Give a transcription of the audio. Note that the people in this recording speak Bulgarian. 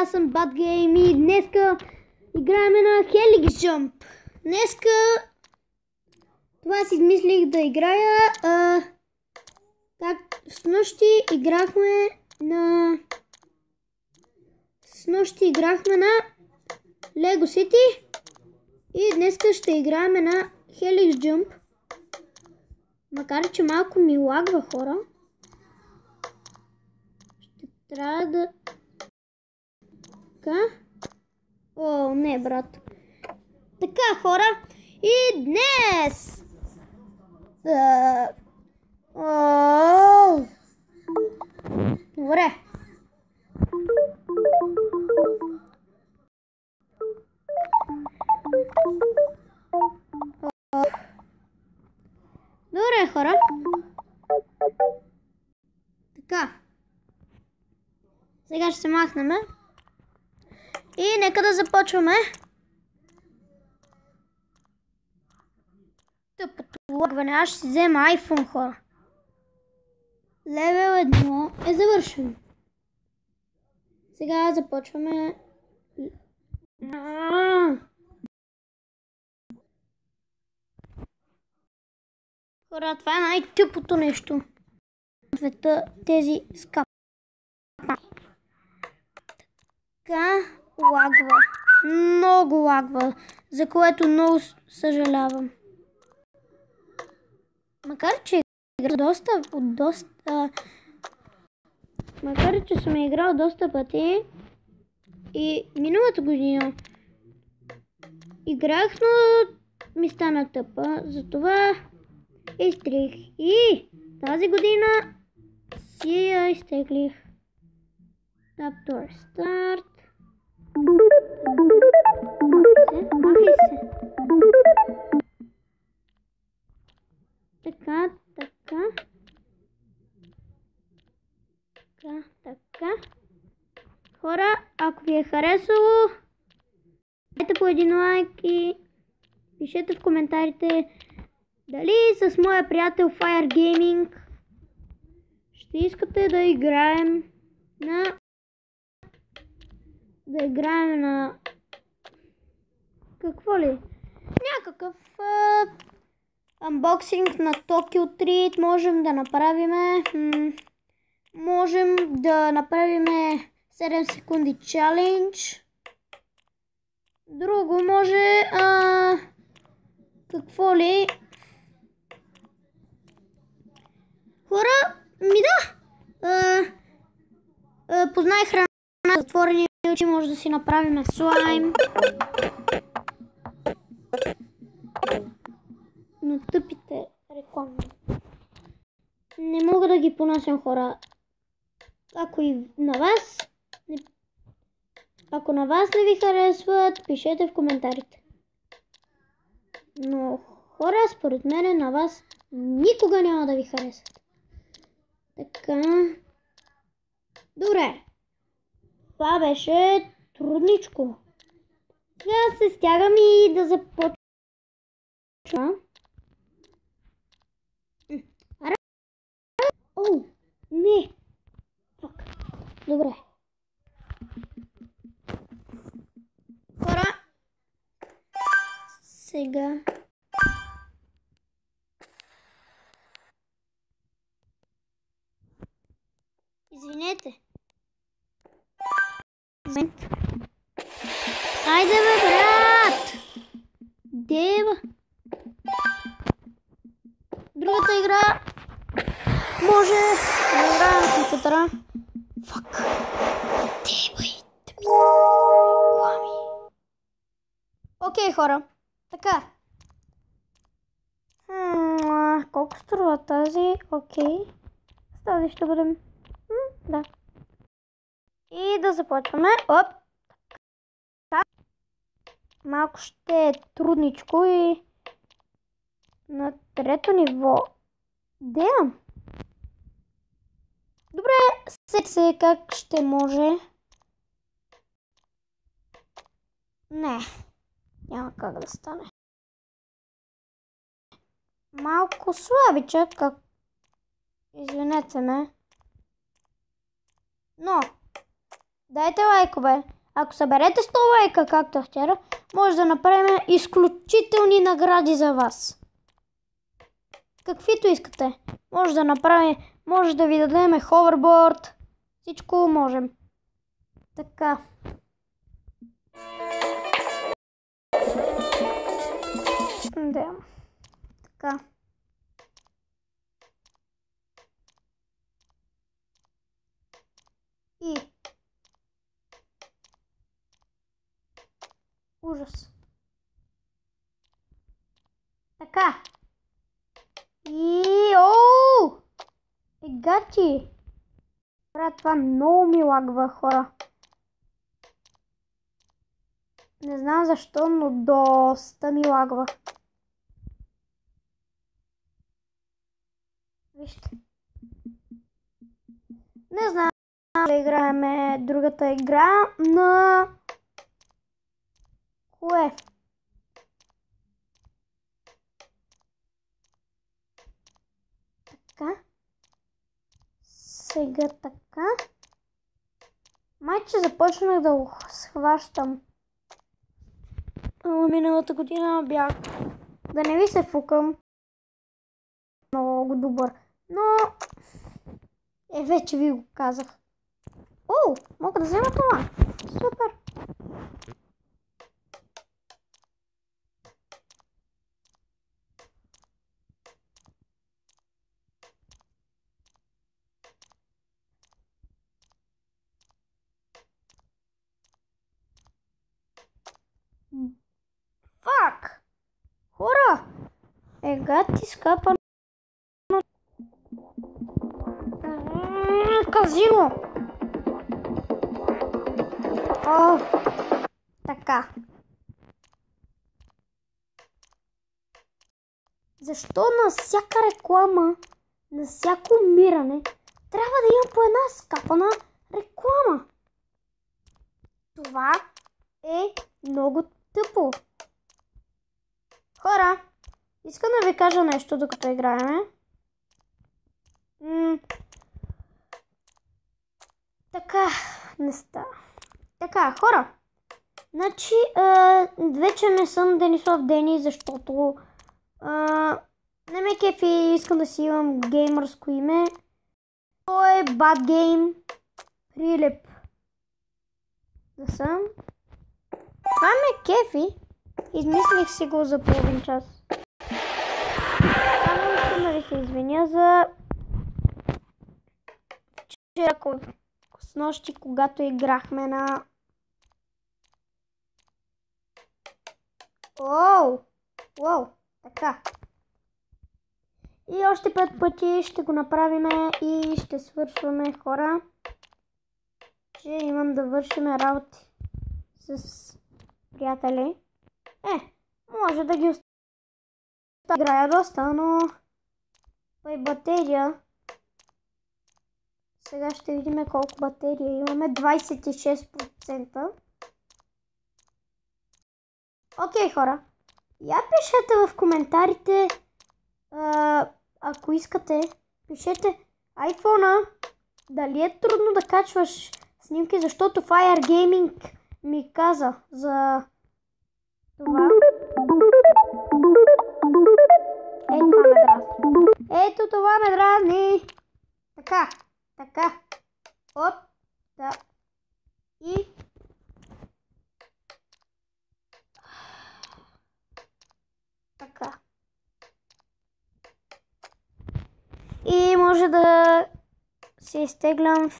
аз съм Bad Game и днеска играем на Helix Jump. Днеска това си измислих да играя. Снощи играхме на Lego City и днеска ще играем на Helix Jump. Макар че малко ми лагва, хора. Ще трябва да... Така. О, не, брат. Така, хора. И днес... Добре. Добре, хора. Така. Сега ще се махнем. И нека да започваме. Тъпото лъгване. Аз ще си взема iPhone, хора. Левел 1 е завършен. Сега започваме. Хора, това е най-тъпото нещо. Света тези скапи. Така, лагва. Много лагва, за което много съжалявам. Макар че Макар че съм играл доста пъти и миналата година играх, но ми стана тъпа, затова изтрих и тази година си я изтеглих. Таптор старт. Махай се. Така. Хора, ако ви е харесало, дайте по един лайк и пишете в коментарите дали с моя приятел Fire Gaming ще искате да играем на какво ли? Някакъв unboxing на Tokyo Treat можем да направим. Можем да направим 7 секунди чалендж. Друго може какво ли? Хора, познай храна, затворени очи, може да си направим слайм. Но тъпите реклами не мога да ги понасям, хора. Ако на вас не ви харесват, пишете в коментарите. Но хора, според мен на вас никога няма да ви харесват. Така. Добре. Това беше трудничко. Сега се стягам и да започвам. О, не. Добре. Хора. Сега. Извинете. Айде бе, брат! Дева! Другата игра може да играем на компютъра. Фак! Дева и тъми! Окей, хора. Така. Колко струва тази? Окей. С тази ще бъдем... Да. И да започваме. Оп! Малко ще е трудничко и на трето ниво. Демам! Добре, се как ще може. Не, няма как да стане. Малко слабичък, извинете ме. Но Дайте лайкове. Ако съберете 100 лайка, както вчера, може да направим изключителни награди за вас. Каквито искате. Може да направим, може да ви дадем ховерборд. Всичко можем. Така. Да. Така. И. Ужас. Така. И... Оу! Гати! Брат, това много ми лагва, хора. Не знам защо, но доста ми лагва. Вижте. Не знам да играем другата игра на... Кое? Така. Сега така. Майче започнах да го схващам. Миналата година бях. Да не ви се фукам. Много добър. Но... вече ви го казах. О, мога да взема това. Супер. Фак! Хора! Гати скапа. Казино! О, така. Защо на всяка реклама, на всяко умиране, трябва да имам по една скапана реклама? Това е много тъпо. Хора, искам да ви кажа нещо, докато играем. Така, не става. Така, хора. Значи, вече не съм Денислав Дени, защото не ме кефи, искам да си имам геймърско име. То е Bad Game Прилеп. Да съм. Това ме кефи. Измислих си го за половин час. Само искам да ви се извиня за вчера, с нощи, когато играхме на... Уау, така. И още 5 пъти ще го направим и ще свършваме, хора. Че имам да вършим работи с приятели. Може да ги оставя. Играя доста, но... Той батерия. Сега ще видим колко батерия имаме. 26%. Окей, хора. Я пишете в коментарите, ако искате, пишете iPhone-а, дали е трудно да качваш снимки, защото Fire Gaming ми каза за това. Ето това ме дразни. Така. Оп, да. И... така. И може да се изтеглям